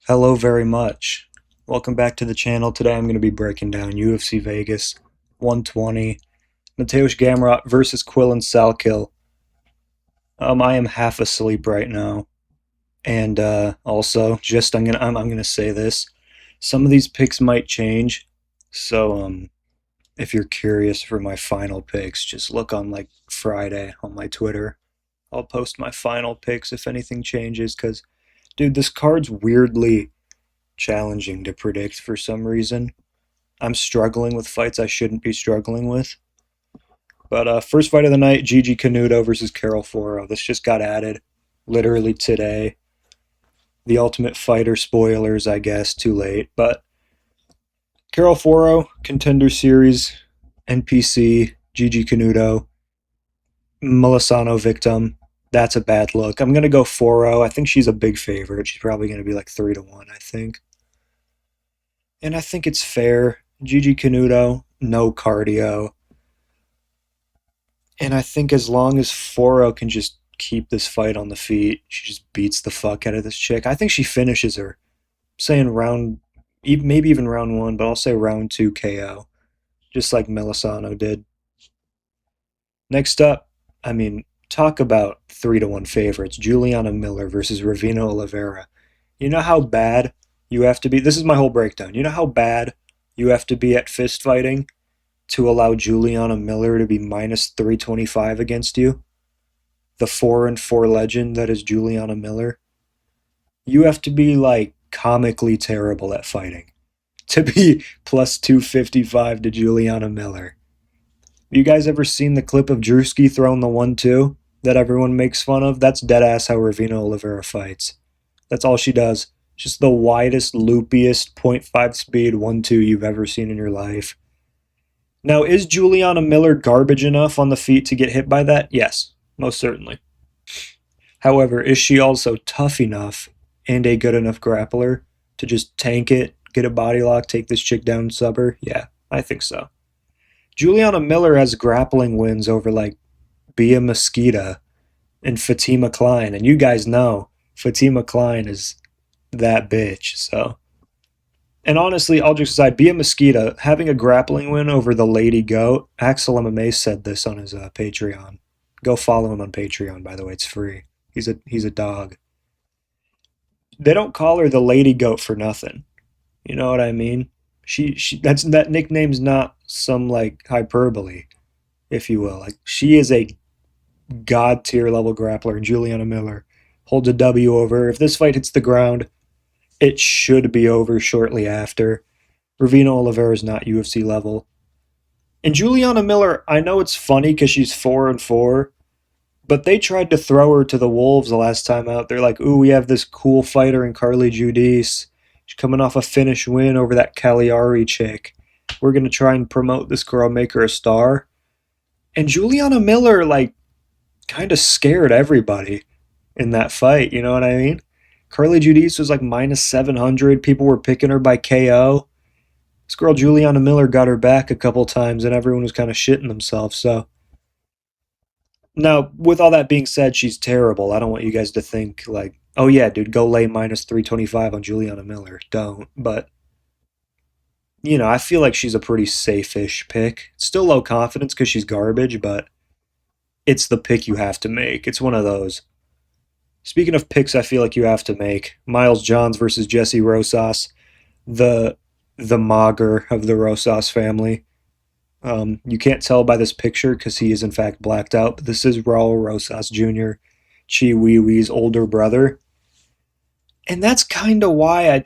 Hello very much. Welcome back to the channel. Today I'm going to be breaking down UFC Vegas 120, Matthew Gamrot versus Quillan Salkilld. I am half asleep right now, and also I'm gonna say this: some of these picks might change. So if you're curious for my final picks, just look on like Friday on my Twitter. I'll post my final picks if anything changes. Cause dude, this card's weirdly challenging to predict for some reason. I'm struggling with fights I shouldn't be struggling with. But first fight of the night, Gigi Canuto versus Carol Foro. This just got added literally today. The Ultimate Fighter spoilers, I guess, too late. But Carol Foro, Contender Series, NPC, Gigi Canuto, Melisano victim. That's a bad look. I'm going to go Foro. I think she's a big favorite. She's probably going to be like 3-1, I think. And I think it's fair. Gigi Canuto, no cardio. And I think as long as Foro can just keep this fight on the feet, she just beats the fuck out of this chick. I think she finishes her. I'm saying maybe even round one, but I'll say round two KO. Just like Melisano did. Next up, talk about 3-1 favorites. Juliana Miller versus Ravina Oliveira. You know how bad you have to be? This is my whole breakdown. You know how bad you have to be at fist fighting to allow Juliana Miller to be minus 325 against you? The 4-4 legend that is Juliana Miller. You have to be like comically terrible at fighting to be plus 255 to Juliana Miller. You guys ever seen the clip of Drewski throwing the 1-2 that everyone makes fun of? That's deadass how Ravina Oliveira fights. That's all she does. Just the widest, loopiest, .5 speed 1-2 you've ever seen in your life. Now, is Juliana Miller garbage enough on the feet to get hit by that? Yes, most certainly. However, is she also tough enough and a good enough grappler to just tank it, get a body lock, take this chick down, sub her? Yeah, I think so. Juliana Miller has grappling wins over like Bia Mesquita and Fatima Klein, and you guys know Fatima Klein is that bitch, so. And honestly, all jokes aside, Bia Mesquita having a grappling win over the Lady Goat. Axel MMA said this on his Patreon. Go follow him on Patreon, by the way. It's free. He's a dog. They don't call her the Lady Goat for nothing. You know what I mean? That nickname's not some like hyperbole, if you will. Like, she is a god tier level grappler, and Juliana Miller holds a W over her. If this fight hits the ground, it should be over shortly after. Ravina Oliveira is not UFC level. And Juliana Miller, I know it's funny because she's 4-4, but they tried to throw her to the wolves the last time out. They're like, ooh, we have this cool fighter in Carly Giudice. She's coming off a finish win over that Cagliari chick. We're going to try and promote this girl, make her a star. And Juliana Miller, like, kind of scared everybody in that fight. You know what I mean? Carly Giudice was like minus 700. People were picking her by KO. This girl, Juliana Miller, got her back a couple times, and everyone was kind of shitting themselves. So, now, with all that being said, she's terrible. I don't want you guys to think, like, oh yeah, dude, go lay minus 325 on Juliana Miller. Don't. But, you know, I feel like she's a pretty safe-ish pick. Still low confidence because she's garbage, but it's the pick you have to make. It's one of those. Speaking of picks I feel like you have to make, Miles Johns versus Jesse Rosas, the Mager of the Rosas family. You can't tell by this picture because he is in fact blacked out, but this is Raul Rosas Jr., Chi Wee Wee's older brother. And that's kind of why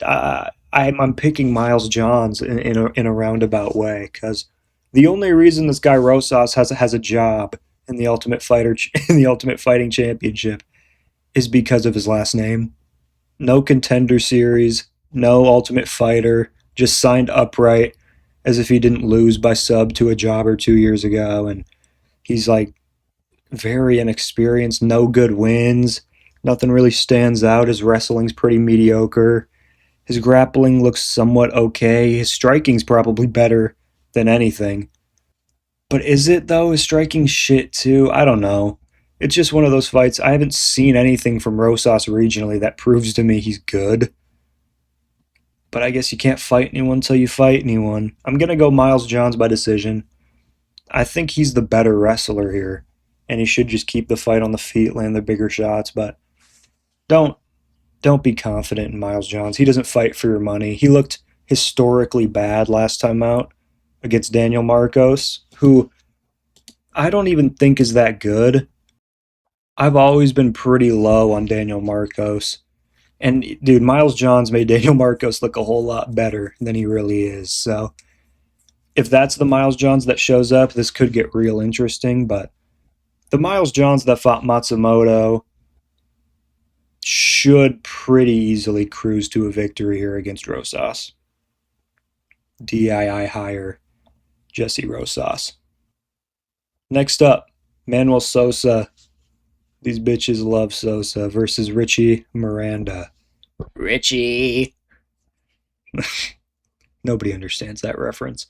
I'm picking Miles Johns in a roundabout way, because the only reason this guy Rosas has a job in the Ultimate Fighting Championship is because of his last name. No Contender Series, no Ultimate Fighter, just signed upright as if he didn't lose by sub to a jobber 2 years ago. And he's like very inexperienced, no good wins. Nothing really stands out. His wrestling's pretty mediocre. His grappling looks somewhat okay. His striking's probably better than anything. But is it, though? His striking's shit, too? I don't know. It's just one of those fights. I haven't seen anything from Rosas regionally that proves to me he's good. but I guess you can't fight anyone until you fight anyone. I'm going to go Miles Johns by decision. I think he's the better wrestler here, and he should just keep the fight on the feet, land the bigger shots, but don't don't be confident in Miles Johns. He doesn't fight for your money. He looked historically bad last time out against Daniel Marcos, who I don't even think is that good. I've always been pretty low on Daniel Marcos. And dude, Miles Johns made Daniel Marcos look a whole lot better than he really is. So if that's the Miles Johns that shows up, this could get real interesting. But the Miles Johns that fought Matsumoto should pretty easily cruise to a victory here against Rosas. DII higher, Jesse Rosas. Next up, Manuel Sosa. These bitches love Sosa versus Richie Miranda. Richie. Nobody understands that reference.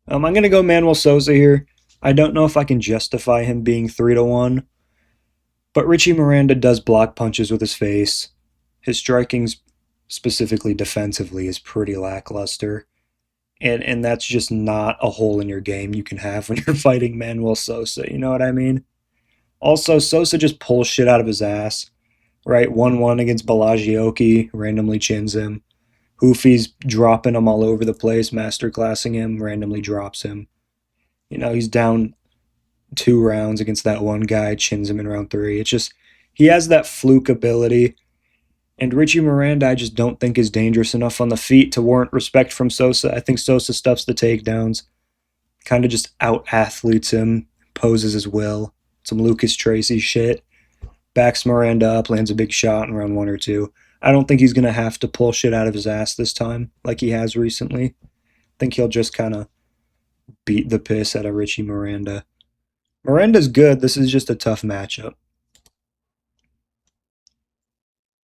I'm going to go Manuel Sosa here. I don't know if I can justify him being 3-1, but Richie Miranda does block punches with his face. His striking, specifically defensively, is pretty lackluster. And that's just not a hole in your game you can have when you're fighting Manuel Sosa. You know what I mean? Also, Sosa just pulls shit out of his ass. Right? 1-1 against Balagioki, randomly chins him. Hoofy's dropping him all over the place, masterclassing him, randomly drops him. You know, he's down 2 rounds against that one guy, chins him in round 3. It's just, he has that fluke ability. And Richie Miranda, I just don't think is dangerous enough on the feet to warrant respect from Sosa. I think Sosa stuffs the takedowns, kind of just out-athletes him, poses his will. Some Lucas Tracy shit. Backs Miranda up, lands a big shot in round 1 or 2. I don't think he's going to have to pull shit out of his ass this time, like he has recently. I think he'll just kind of beat the piss out of Richie Miranda. Miranda's good. This is just a tough matchup.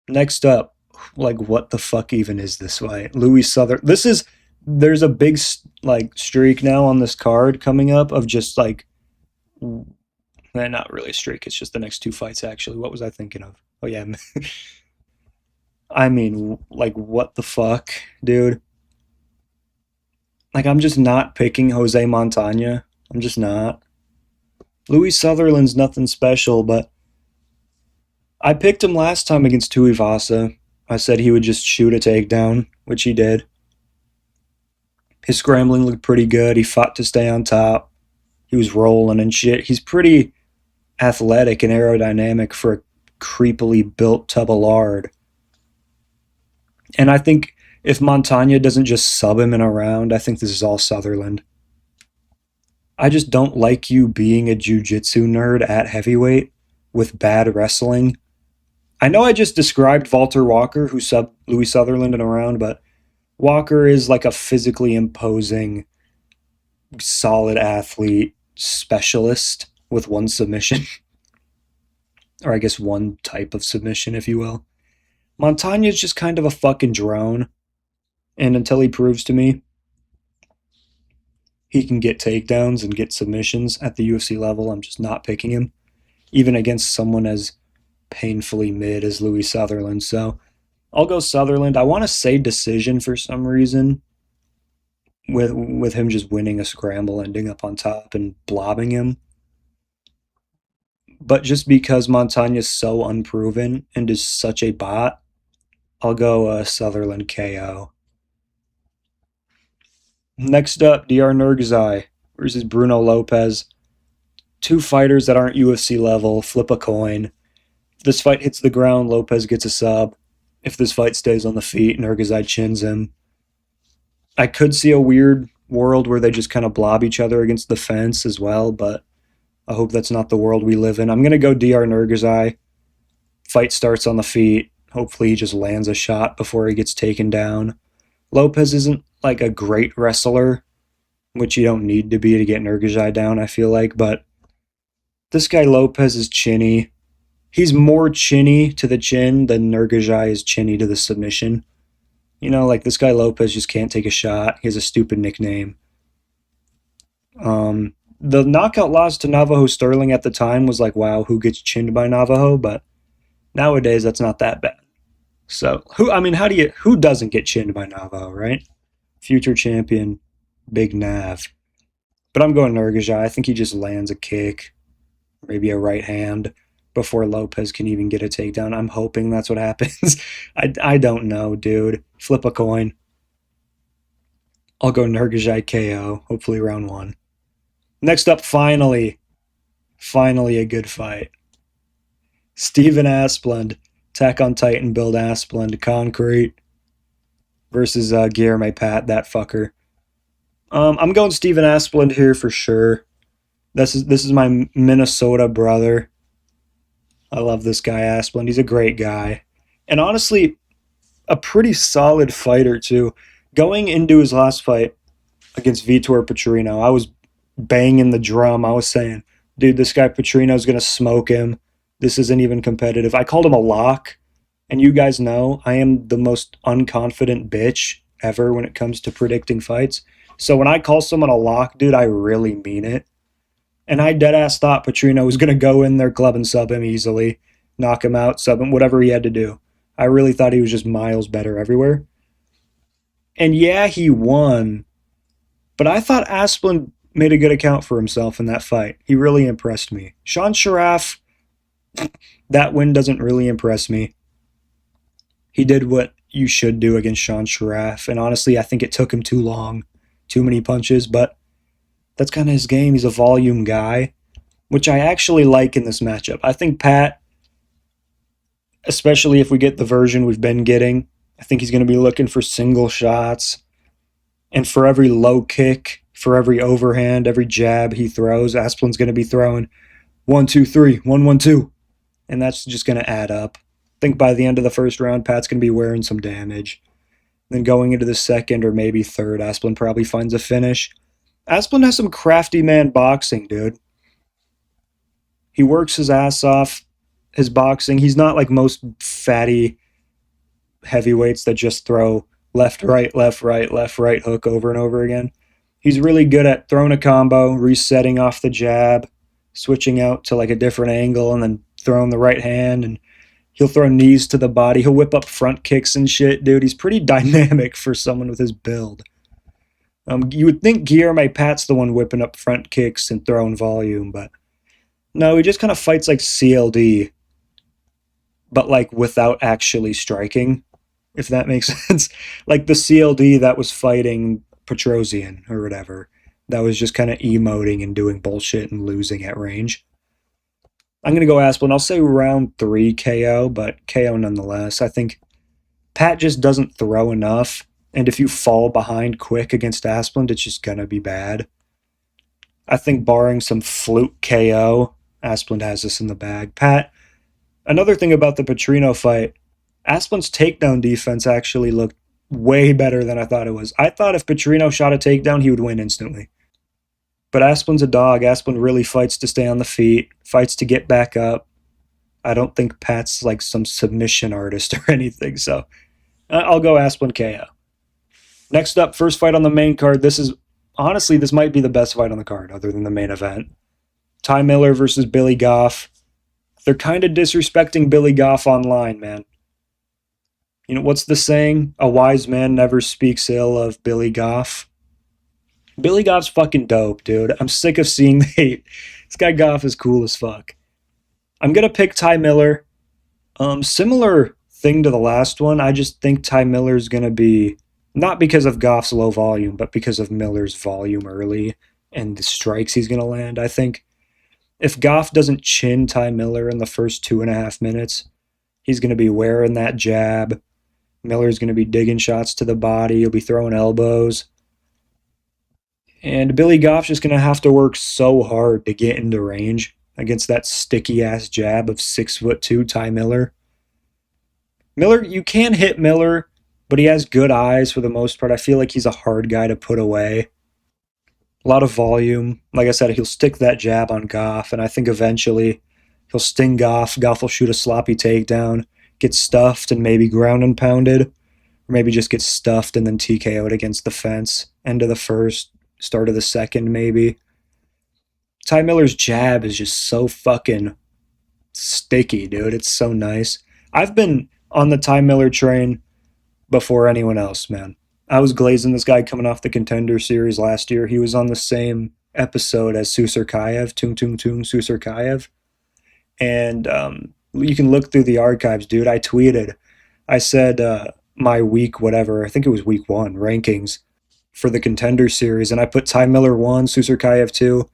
Next up, like, what the fuck even is this fight? Louis Southern. There's a big, like, streak now on this card coming up of just, like, not really a streak. It's just the next 2 fights, actually. What was I thinking of? Oh, yeah. I mean, like, what the fuck, dude? Like, I'm just not picking Jose Montana. I'm just not. Louis Sutherland's nothing special, but I picked him last time against Tuivasa. I said he would just shoot a takedown, which he did. His scrambling looked pretty good. He fought to stay on top. He was rolling and shit. He's pretty athletic and aerodynamic for a creepily built tub of lard. And I think if Montana doesn't just sub him in a round, I think this is all Sutherland. I just don't like you being a jiu-jitsu nerd at heavyweight with bad wrestling. I know I just described Walter Walker, who subbed Louis Sutherland in a round, but Walker is like a physically imposing, solid athlete specialist with 1 submission. Or I guess 1 type of submission, if you will. Montana's just kind of a fucking drone. And until he proves to me he can get takedowns and get submissions at the UFC level, I'm just not picking him. Even against someone as painfully mid as Louis Sutherland. So I'll go Sutherland. I want to say decision for some reason, with him just winning a scramble, ending up on top and blobbing him. But just because Montana's so unproven and is such a bot, I'll go Sutherland KO. Next up, DR Nurgazai versus Bruno Lopez. 2 fighters that aren't UFC level, flip a coin. If this fight hits the ground, Lopez gets a sub. If this fight stays on the feet, Nurgazai chins him. I could see a weird world where they just kind of blob each other against the fence as well, but I hope that's not the world we live in. I'm going to go DR Nurgazai. Fight starts on the feet. Hopefully he just lands a shot before he gets taken down. Lopez isn't like a great wrestler, which you don't need to be to get Nurgazai down, I feel like, but this guy Lopez is chinny. He's more chinny to the chin than Nurgazai is chinny to the submission. You know, like, this guy Lopez just can't take a shot. He has a stupid nickname. The knockout loss to Navajo Sterling at the time was like, wow, who gets chinned by Navajo? But nowadays, that's not that bad. So who? I mean, who doesn't get chinned by Navo, right? Future champion, big Nav. But I'm going Nurgaja. I think he just lands a kick, maybe a right hand before Lopez can even get a takedown. I'm hoping that's what happens. I don't know, dude. Flip a coin. I'll go Nurgaja KO. Hopefully round one. Next up, finally a good fight. Steven Asplund, Attack on Titan, build Asplund, Concrete versus Guillermo Pat, that fucker. I'm going Steven Asplund here for sure. This is my Minnesota brother. I love this guy Asplund. He's a great guy, and honestly, a pretty solid fighter too. Going into his last fight against Vitor Petrino, I was banging the drum. I was saying, dude, this guy Petrino's gonna smoke him. This isn't even competitive. I called him a lock, and you guys know I am the most unconfident bitch ever when it comes to predicting fights. So when I call someone a lock, dude, I really mean it. And I deadass thought Petrino was going to go in there, club and sub him easily, knock him out, sub him, whatever he had to do. I really thought he was just miles better everywhere. And yeah, he won, but I thought Asplund made a good account for himself in that fight. He really impressed me. Sean Sharaf, that win doesn't really impress me. He did what you should do against Sean Sharaf, and honestly, I think it took him too long, too many punches, but that's kind of his game. He's a volume guy, which I actually like in this matchup. I think Pat, especially if we get the version we've been getting, I think he's going to be looking for single shots. And for every low kick, for every overhand, every jab he throws, Asplund's going to be throwing 1, 2, 3, 1, 1, 2. And that's just going to add up. I think by the end of the first round, Pat's going to be wearing some damage. Then going into the second or maybe third, Asplund probably finds a finish. Asplund has some crafty man boxing, dude. He works his ass off, his boxing. He's not like most fatty heavyweights that just throw left, right, left, right, left, right hook over and over again. He's really good at throwing a combo, resetting off the jab, switching out to like a different angle, and then throwing the right hand. And he'll throw knees to the body. He'll whip up front kicks and shit, dude. He's pretty dynamic for someone with his build. You would think Guillermo Pat's the one whipping up front kicks and throwing volume, but no, he just kind of fights like CLD, but like without actually striking, if that makes sense. Like the CLD that was fighting Petrosian or whatever, that was just kind of emoting and doing bullshit and losing at range. I'm going to go Asplund. I'll say round 3 KO, but KO nonetheless. I think Pat just doesn't throw enough. And if you fall behind quick against Asplund, it's just going to be bad. I think barring some fluke KO, Asplund has this in the bag. Pat, another thing about the Petrino fight, Asplund's takedown defense actually looked way better than I thought it was. I thought if Petrino shot a takedown, he would win instantly. But Asplund's a dog. Asplund really fights to stay on the feet, fights to get back up. I don't think Pat's like some submission artist or anything, so I'll go Asplund KO. Next up, first fight on the main card. This might be the best fight on the card other than the main event. Ty Miller versus Billy Goff. They're kind of disrespecting Billy Goff online, man. You know, what's the saying? A wise man never speaks ill of Billy Goff. Billy Goff's fucking dope, dude. I'm sick of seeing the hate. This guy Goff is cool as fuck. I'm going to pick Ty Miller. Similar thing to the last one. I just think Ty Miller's going to be, not because of Goff's low volume, but because of Miller's volume early and the strikes he's going to land. I think if Goff doesn't chin Ty Miller in the first 2.5 minutes, he's going to be wearing that jab. Miller's going to be digging shots to the body. He'll be throwing elbows. And Billy Goff's just going to have to work so hard to get into range against that sticky-ass jab of 6'2" Ty Miller. Miller, you can hit Miller, but he has good eyes for the most part. I feel like he's a hard guy to put away. A lot of volume. Like I said, he'll stick that jab on Goff, and I think eventually he'll sting Goff. Goff will shoot a sloppy takedown, get stuffed, and maybe ground and pounded. Or maybe just get stuffed and then TKO'd against the fence. End of the first, start of the second, maybe. Ty Miller's jab is just so fucking sticky, dude. It's so nice. I've been on the Ty Miller train before anyone else, man. I was glazing this guy coming off the Contender Series last year. He was on the same episode as Susurkayev, Tung Tung Tung Susurkayev. And you can look through the archives, dude. I tweeted, I said my week, whatever, I think it was week one, rankings for the Contender Series. And I put Ty Miller 1, Susurkayev 2.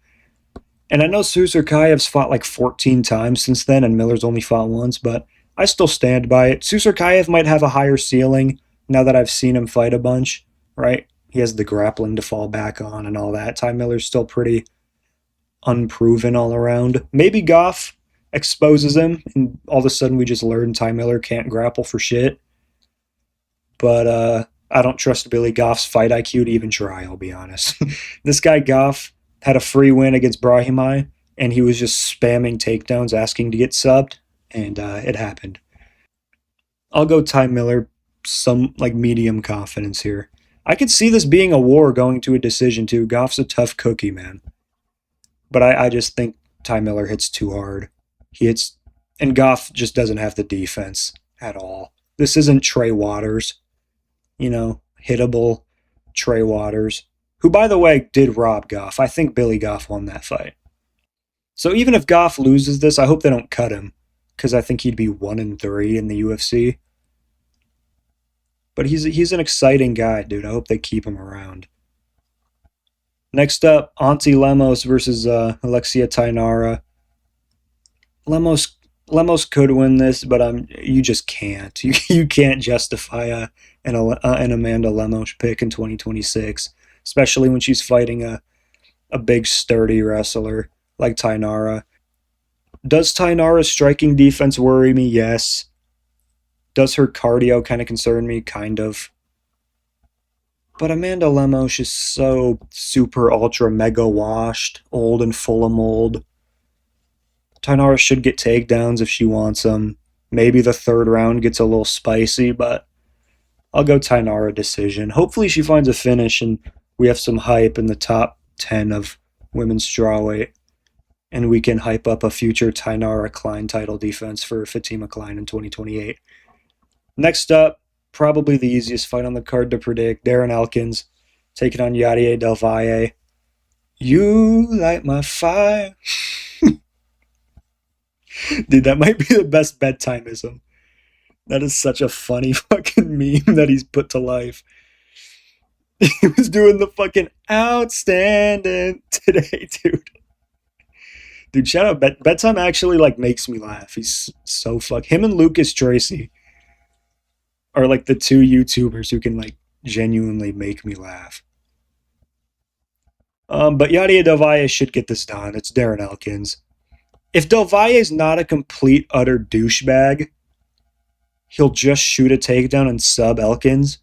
And I know Susurkayev's fought like 14 times since then, and Miller's only fought once, but I still stand by it. Susurkayev might have a higher ceiling now that I've seen him fight a bunch, right? He has the grappling to fall back on and all that. Ty Miller's still pretty unproven all around. Maybe Goff exposes him, and all of a sudden we just learn Ty Miller can't grapple for shit. But I don't trust Billy Goff's fight IQ to even try, I'll be honest. This guy Goff had a free win against Brahimaj, and he was just spamming takedowns asking to get subbed, and it happened. I'll go Ty Miller, some like medium confidence here. I could see this being a war going to a decision too. Goff's a tough cookie, man. But I just think Ty Miller hits too hard. He hits, and Goff just doesn't have the defense at all. This isn't Trey Waters, hittable Trey Waters, who, by the way, did rob Goff. I think Billy Goff won that fight. So even if Goff loses this, I hope they don't cut him, because I think he'd be 1-3 in the UFC. But he's an exciting guy, dude. I hope they keep him around. Next up, Auntie Lemos versus Alexia Tainara. Lemos could win this, but you just can't. You can't justify an Amanda Lemos pick in 2026, especially when she's fighting a big, sturdy wrestler like Tainara. Does Tainara's striking defense worry me? Yes. Does her cardio kind of concern me? Kind of. But Amanda Lemos is so super, ultra, mega washed, old and full of mold. Tainara should get takedowns if she wants them. Maybe the third round gets a little spicy, but I'll go Tainara decision. Hopefully she finds a finish and we have some hype in the top 10 of women's strawweight. And we can hype up a future Tainara Klein title defense for Fatima Klein in 2028. Next up, probably the easiest fight on the card to predict. Darren Elkins taking on Yadier Del Valle. You light my fire. Dude, that might be the best bedtimeism. That is such a funny fucking meme that he's put to life. He was doing the fucking outstanding today, dude. Dude, shout out. Bedtime actually makes me laugh. He's so him and Lucas Tracy are the two YouTubers who can genuinely make me laugh. But Yadier Del Valle should get this done. It's Darren Elkins. If Del Valle is not a complete, utter douchebag, he'll just shoot a takedown and sub Elkins.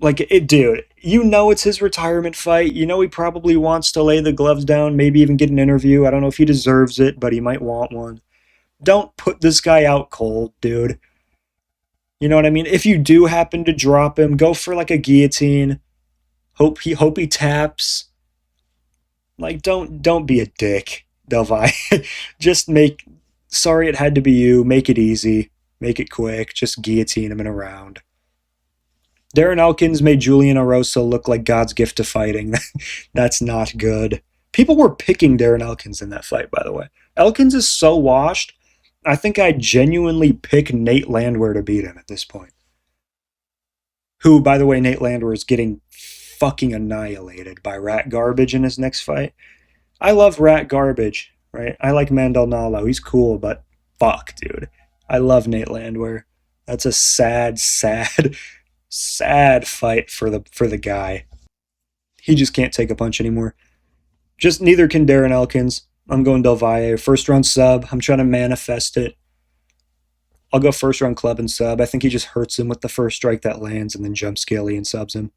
Dude, it's his retirement fight. He probably wants to lay the gloves down, maybe even get an interview. I don't know if he deserves it, but he might want one. Don't put this guy out cold, dude. You know what I mean? If you do happen to drop him, go for a guillotine. Hope he taps. Don't be a dick, Del Valle. Just sorry it had to be you. Make it easy. Make it quick. Just guillotine him in a round. Darren Elkins made Julian Erosa look like God's gift to fighting. That's not good. People were picking Darren Elkins in that fight, by the way. Elkins is so washed, I think I'd genuinely pick Nate Landwehr to beat him at this point. Who, by the way, Nate Landwehr is getting fucking annihilated by Rat Garbage in his next fight. I love Rat Garbage, right? I like Mandel Nalo. He's cool, but fuck, dude. I love Nate Landwehr. That's a sad fight for the guy. He just can't take a punch anymore. Just neither can Darren Elkins. I'm going Del Valle. First round sub. I'm trying to manifest it. I'll go first round club and sub. I think he just hurts him with the first strike that lands and then jumps Scaly and subs him.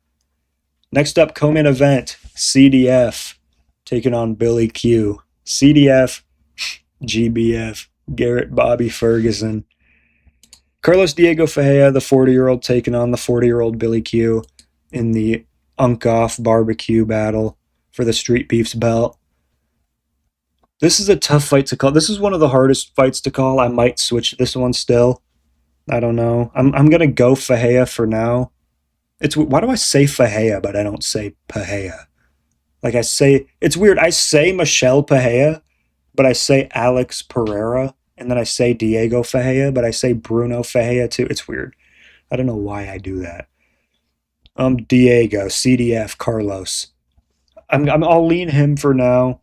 Next up, co-main event. CDF taking on Billy Q. CDF, GBF, Garrett Bobby Ferguson. Carlos Diego Ferreira, the 40-year-old, taking on the 40-year-old Billy Q in the Unk Off barbecue battle for the Street Beefs belt. This is a tough fight to call. This is one of the hardest fights to call. I might switch this one still. I don't know. I'm gonna go Fahea for now. It's why do I say Fahea but I don't say Pahea? Like I say, it's weird. I say Michelle Pahea, but I say Alex Pereira, and then I say Diego Fahea, but I say Bruno Fahea too. It's weird. I don't know why I do that. Diego CDF Carlos. I'll lean him for now.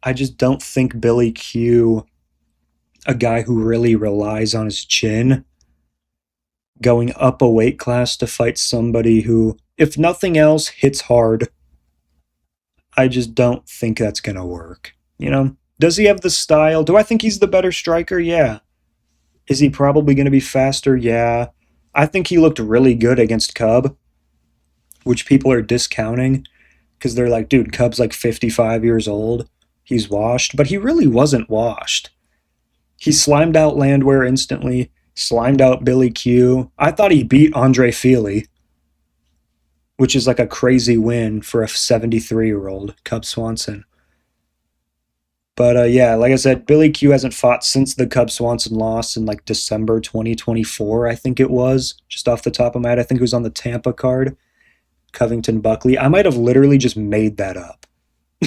I just don't think Billy Q, a guy who really relies on his chin, going up a weight class to fight somebody who, if nothing else, hits hard. I just don't think that's going to work. You know, does he have the style? Do I think he's the better striker? Yeah. Is he probably going to be faster? Yeah. I think he looked really good against Cub, which people are discounting because they're like, dude, Cub's like 55 years old. He's washed, but he really wasn't washed. He slimed out Landwehr instantly, slimed out Billy Q. I thought he beat Andre Feely, which is like a crazy win for a 73-year-old Cub Swanson. But yeah, like I said, Billy Q hasn't fought since the Cub Swanson loss in like December 2024, I think it was, just off the top of my head. I think it was on the Tampa card, Covington Buckley. I might have literally just made that up.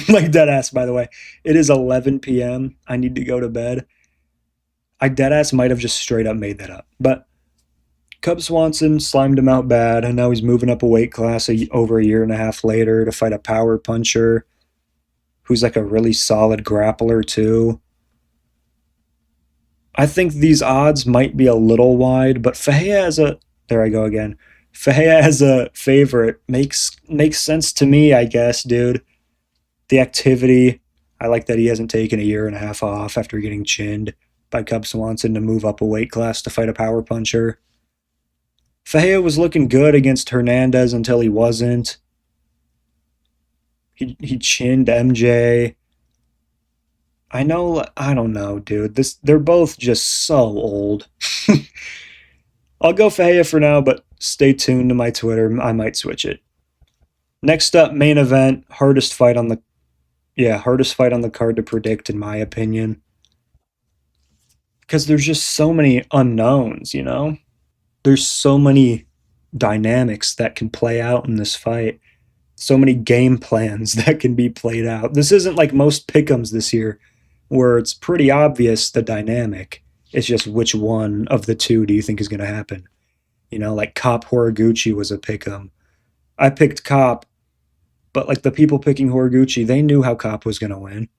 Like dead ass, by the way. It is 11 p.m. I need to go to bed. I dead ass might have just straight up made that up. But Cub Swanson slimed him out bad, and now he's moving up a weight class over a year and a half later to fight a power puncher who's like a really solid grappler too. I think these odds might be a little wide, but Fahea as a there I go again. Fahea as a favorite makes sense to me, I guess, dude. The activity, I like that he hasn't taken a year and a half off after getting chinned by Cub Swanson to move up a weight class to fight a power puncher. Fahea was looking good against Hernandez until he wasn't. He chinned MJ. I don't know, dude. They're both just so old. I'll go Fahea for now, but stay tuned to my Twitter. I might switch it. Next up, main event, hardest fight on the card to predict, in my opinion. Because there's just so many unknowns, you know? There's so many dynamics that can play out in this fight. So many game plans that can be played out. This isn't like most pick'ems this year, where it's pretty obvious the dynamic. It's just which one of the two do you think is going to happen? You know, like Cop Horiguchi was a pick'em. I picked Cop, but like the people picking Horiguchi, they knew how Cop was going to win.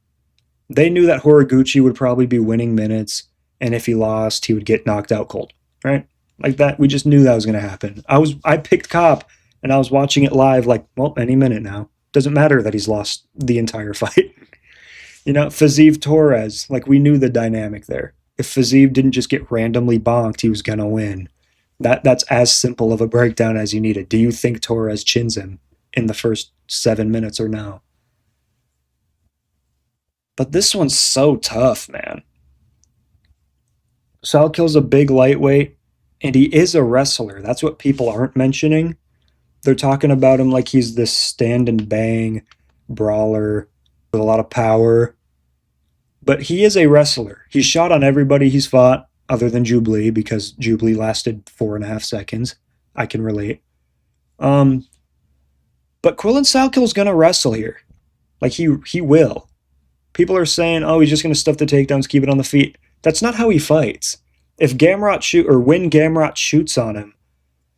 They knew that Horiguchi would probably be winning minutes, and if he lost, he would get knocked out cold, right? Like that, we just knew that was going to happen. I picked Cop, and I was watching it live like, well, any minute now. Doesn't matter that he's lost the entire fight. You know, Fiziev Torres, like we knew the dynamic there. If Fiziev didn't just get randomly bonked, he was going to win. That's as simple of a breakdown as you needed. Do you think Torres chins him in the first 7 minutes or no? But this one's so tough, man. Salkild's a big lightweight, and he is a wrestler. That's what people aren't mentioning. They're talking about him like he's this stand and bang brawler with a lot of power. But he is a wrestler. He's shot on everybody he's fought, other than Jubilee, because Jubilee lasted 4.5 seconds. I can relate. But Quillan Salkild's gonna wrestle here. Like he will. People are saying, oh, he's just gonna stuff the takedowns, keep it on the feet. That's not how he fights. If when Gamrot shoots on him,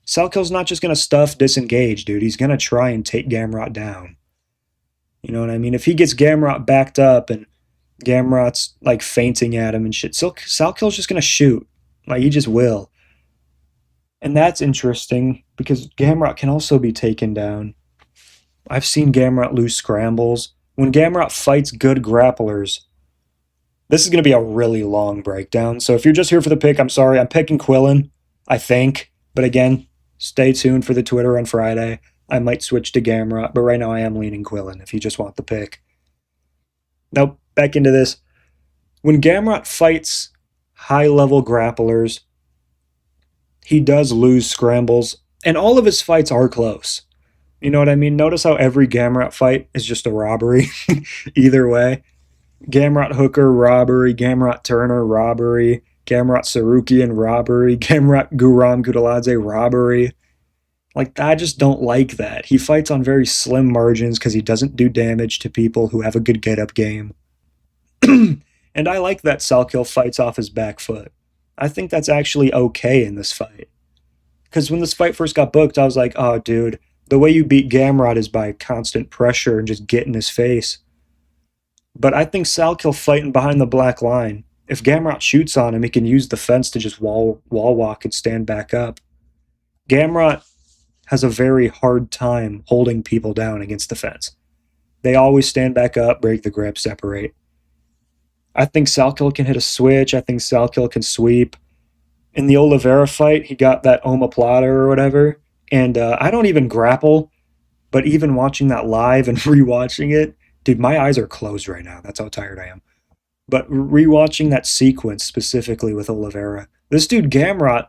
Salkild's not just gonna stuff disengage, dude. He's gonna try and take Gamrot down. You know what I mean? If he gets Gamrot backed up and Gamrot's like fainting at him and shit, Salkild's just gonna shoot. Like he just will. And that's interesting because Gamrot can also be taken down. I've seen Gamrot lose scrambles. When Gamrot fights good grapplers, this is going to be a really long breakdown. So if you're just here for the pick, I'm sorry. I'm picking Quillan, I think. But again, stay tuned for the Twitter on Friday. I might switch to Gamrot, but right now I am leaning Quillan if you just want the pick. Now, back into this. When Gamrot fights high-level grapplers, he does lose scrambles, and all of his fights are close. You know what I mean? Notice how every Gamrot fight is just a robbery, either way. Gamrot Hooker robbery, Gamrot Turner robbery, Gamrot Sarukian robbery, Gamrot Guram Gudaladze robbery. Like, I just don't like that. He fights on very slim margins because he doesn't do damage to people who have a good get up game. And I like that Salkilld fights off his back foot. I think that's actually okay in this fight. Because when this fight first got booked, I was like, oh, dude, the way you beat Gamrot is by constant pressure and just get in his face. But I think Salkilld fighting behind the black line. If Gamrot shoots on him, he can use the fence to just wall walk and stand back up. Gamrot has a very hard time holding people down against the fence. They always stand back up, break the grip, separate. I think Salkilld can hit a switch. I think Salkilld can sweep. In the Oliveira fight, he got that omoplata or whatever. And I don't even grapple, but even watching that live and rewatching it, dude, my eyes are closed right now. That's how tired I am. But rewatching that sequence specifically with Oliveira, this dude Gamrot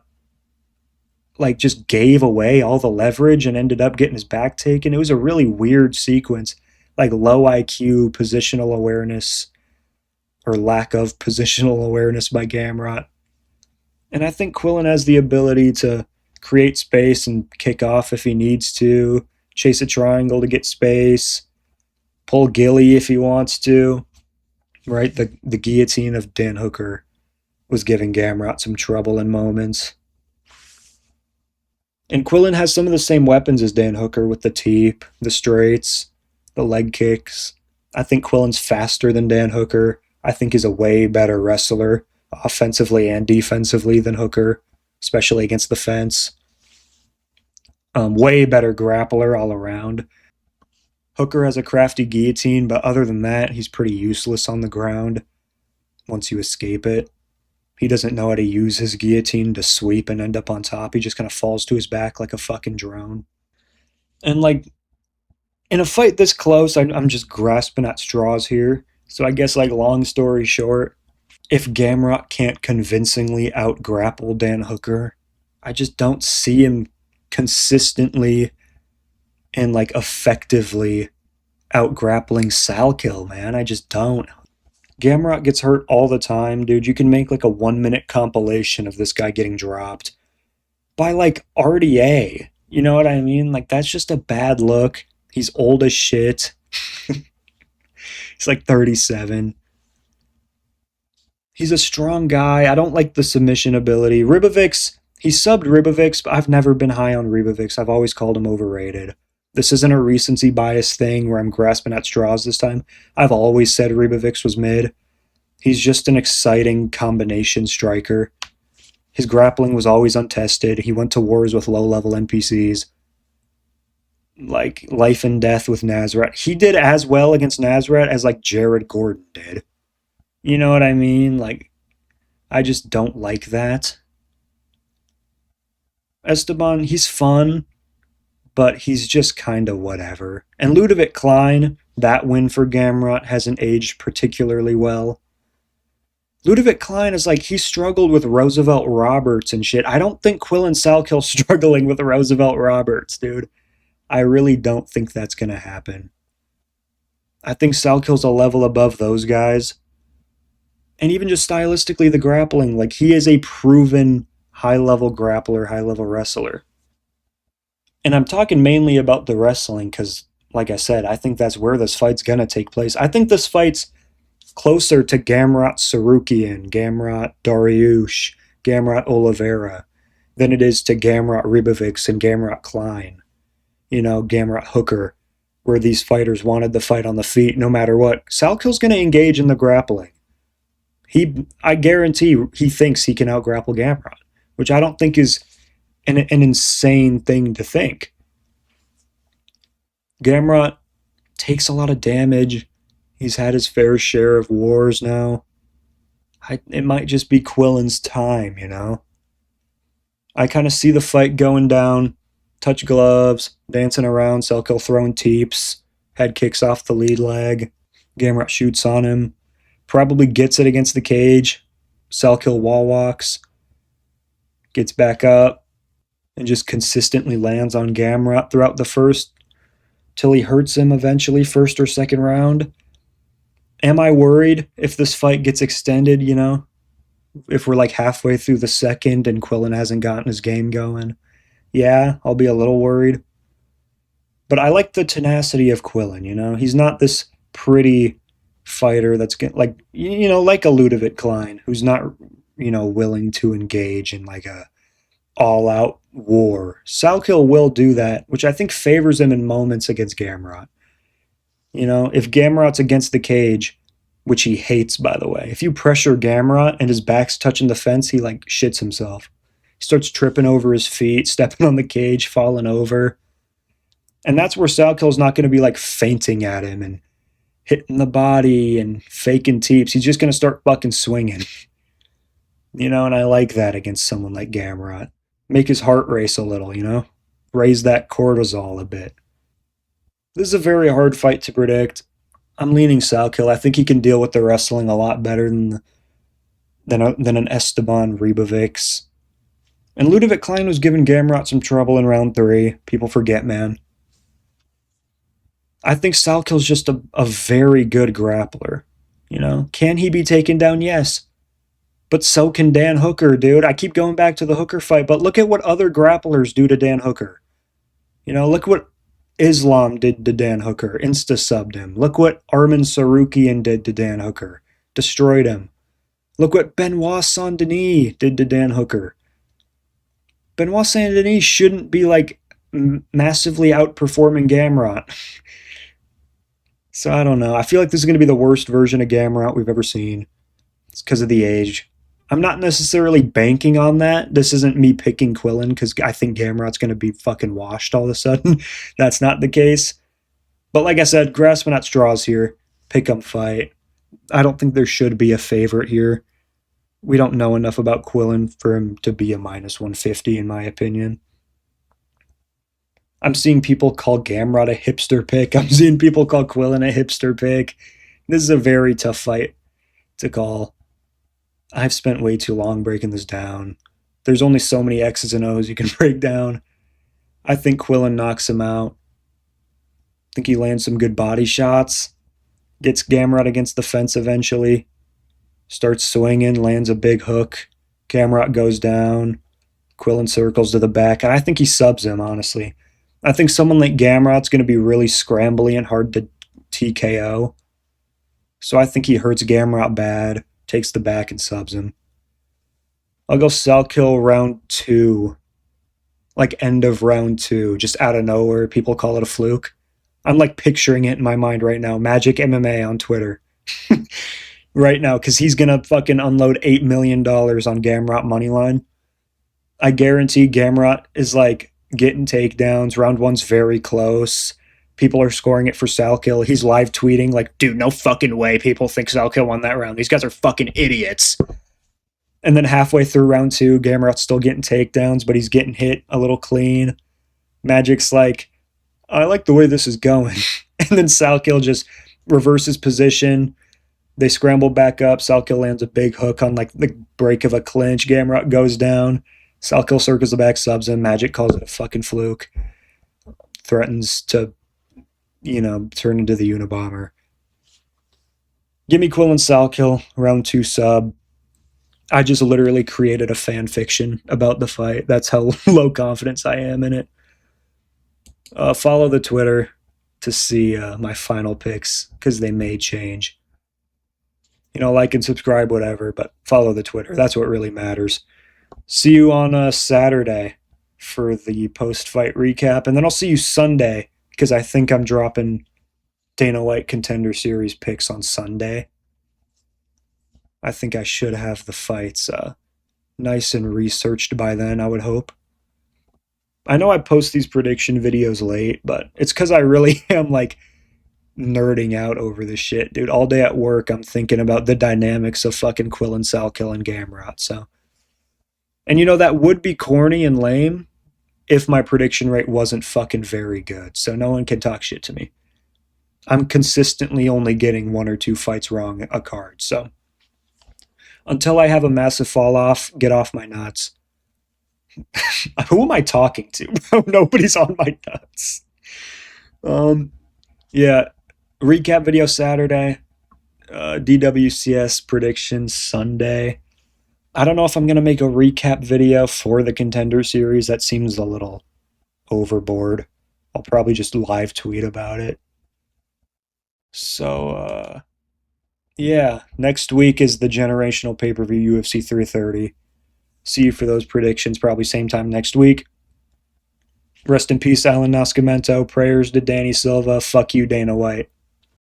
like just gave away all the leverage and ended up getting his back taken. It was a really weird sequence, like low IQ positional awareness or lack of positional awareness by Gamrot. And I think Quillan has the ability to create space and kick off if he needs to, chase a triangle to get space, pull Gilly if he wants to. Right? The guillotine of Dan Hooker was giving Gamrot some trouble in moments. And Quillan has some of the same weapons as Dan Hooker with the teep, the straights, the leg kicks. I think Quillan's faster than Dan Hooker. I think he's a way better wrestler, offensively and defensively, than Hooker, especially against the fence. Way better grappler all around. Hooker has a crafty guillotine, but other than that, he's pretty useless on the ground once you escape it. He doesn't know how to use his guillotine to sweep and end up on top. He just kind of falls to his back like a fucking drone. And like, in a fight this close, I'm just grasping at straws here. So I guess, like, long story short, if Gamrot can't convincingly out-grapple Dan Hooker, I just don't see him consistently and, like, effectively out-grappling Salkilld, man. I just don't. Gamrot gets hurt all the time, dude. You can make, like, a 1-minute compilation of this guy getting dropped by, like, RDA. You know what I mean? Like, that's just a bad look. He's old as shit. He's like 37. He's a strong guy. I don't like the submission ability. Ribovix, he subbed Ribovix, but I've never been high on Ribovix. I've always called him overrated. This isn't a recency bias thing where I'm grasping at straws this time. I've always said Ribovix was mid. He's just an exciting combination striker. His grappling was always untested. He went to wars with low-level NPCs. Like, life and death with Nazareth. He did as well against Nazareth as, like, Jared Gordon did. You know what I mean? Like, I just don't like that. Esteban, he's fun, but he's just kind of whatever. And Ludovic Klein, that win for Gamrot hasn't aged particularly well. Ludovic Klein is like, he struggled with Roosevelt Roberts and shit. I don't think Quillan Salkild's struggling with Roosevelt Roberts, dude. I really don't think that's going to happen. I think Salkild's a level above those guys. And even just stylistically, the grappling, like, he is a proven high-level grappler, high-level wrestler. And I'm talking mainly about the wrestling because, like I said, I think that's where this fight's going to take place. I think this fight's closer to Gamrot Sarukian, Gamrot Dariush, Gamrot Oliveira than it is to Gamrot Ribovix and Gamrot Klein. You know, Gamrot Hooker, where these fighters wanted the fight on the feet no matter what. Salkild's going to engage in the grappling. I guarantee he thinks he can out-grapple Gamrot, which I don't think is an insane thing to think. Gamrot takes a lot of damage. He's had his fair share of wars now. It might just be Quillan's time, you know? I kind of see the fight going down. Touch gloves, dancing around, Salkilld throwing teeps, head kicks off the lead leg. Gamrot shoots on him. Probably gets it against the cage. Salkilld wall walks. Gets back up. And just consistently lands on Gamrot throughout the first. Till he hurts him eventually, first or second round. Am I worried if this fight gets extended, If we're like halfway through the second and Quillan hasn't gotten his game going? Yeah, I'll be a little worried. But I like the tenacity of Quillan. He's not this pretty fighter that's like, like a Ludovic Klein, who's not, willing to engage in like a all out war. Salkilld will do that, which I think favors him in moments against Gamrot. If Gamrot's against the cage, which he hates, by the way, if you pressure Gamrot and his back's touching the fence, he like shits himself. He starts tripping over his feet, stepping on the cage, falling over. And that's where Salkild's not going to be like fainting at him and hitting the body and faking teeps. He's just going to start fucking swinging. And I like that against someone like Gamrot. Make his heart race a little. Raise that cortisol a bit. This is a very hard fight to predict. I'm leaning Salkilld. I think he can deal with the wrestling a lot better than an Esteban Ribovics. And Ludovic Klein was giving Gamrot some trouble in round 3. People forget, man. I think Salkild's just a very good grappler. Can he be taken down? Yes. But so can Dan Hooker, dude. I keep going back to the Hooker fight, but look at what other grapplers do to Dan Hooker. Look what Islam did to Dan Hooker. Insta-subbed him. Look what Arman Sarukian did to Dan Hooker. Destroyed him. Look what Benoit Saint-Denis did to Dan Hooker. Benoit Saint-Denis shouldn't be like massively outperforming Gamrot. So I don't know. I feel like this is going to be the worst version of Gamrot we've ever seen. It's because of the age. I'm not necessarily banking on that. This isn't me picking Quillan because I think Gamrot's going to be fucking washed all of a sudden. That's not the case. But like I said, grasping at straws here. Pick 'em fight. I don't think there should be a favorite here. We don't know enough about Quillan for him to be a minus 150 in my opinion. I'm seeing people call Gamrot a hipster pick. I'm seeing people call Quillan a hipster pick. This is a very tough fight to call. I've spent way too long breaking this down. There's only so many X's and O's you can break down. I think Quillan knocks him out. I think he lands some good body shots. Gets Gamrot against the fence eventually. Starts swinging, lands a big hook. Gamrot goes down. Quillan circles to the back. And I think he subs him, honestly. I think someone like Gamrot's going to be really scrambly and hard to TKO. So I think he hurts Gamrot bad, takes the back and subs him. I'll go Salkilld round 2. Like end of round 2, just out of nowhere. People call it a fluke. I'm like picturing it in my mind right now. Magic MMA on Twitter. Right now, because he's going to fucking unload $8 million on Gamrot moneyline. I guarantee Gamrot is like getting takedowns. Round 1's very close. People are scoring it for Salkilld. He's live tweeting like, dude, no fucking way people think Salkilld won that round. These guys are fucking idiots. And then halfway through round 2, Gamrot's still getting takedowns, but he's getting hit a little clean. Magic's like, I like the way this is going. And then Salkilld just reverses position. They scramble back up. Salkilld lands a big hook on like the break of a clinch. Gamrot goes down. Salkilld circles the back, subs him. Magic calls it a fucking fluke. Threatens to, turn into the Unabomber. Give me Quillan Salkilld, round 2 sub. I just literally created a fan fiction about the fight. That's how low confidence I am in it. Follow the Twitter to see my final picks because they may change. Like and subscribe, whatever, but follow the Twitter. That's what really matters. See you on Saturday for the post-fight recap, and then I'll see you Sunday because I think I'm dropping Dana White Contender Series picks on Sunday. I think I should have the fights nice and researched by then, I would hope. I know I post these prediction videos late, but it's because I really am like nerding out over this shit, dude. All day at work, I'm thinking about the dynamics of fucking Quillan Salkilld and Gamrot. So, and that would be corny and lame if my prediction rate wasn't fucking very good. So no one can talk shit to me. I'm consistently only getting 1 or 2 fights wrong a card. So until I have a massive fall off, get off my nuts. Who am I talking to? Nobody's on my nuts. Yeah. Recap video Saturday. DWCS predictions Sunday. I don't know if I'm going to make a recap video for the Contender Series. That seems a little overboard. I'll probably just live tweet about it. So, yeah, next week is the generational pay per view UFC 330. See you for those predictions, probably same time next week. Rest in peace, Alan Nascimento. Prayers to Danny Silva. Fuck you, Dana White.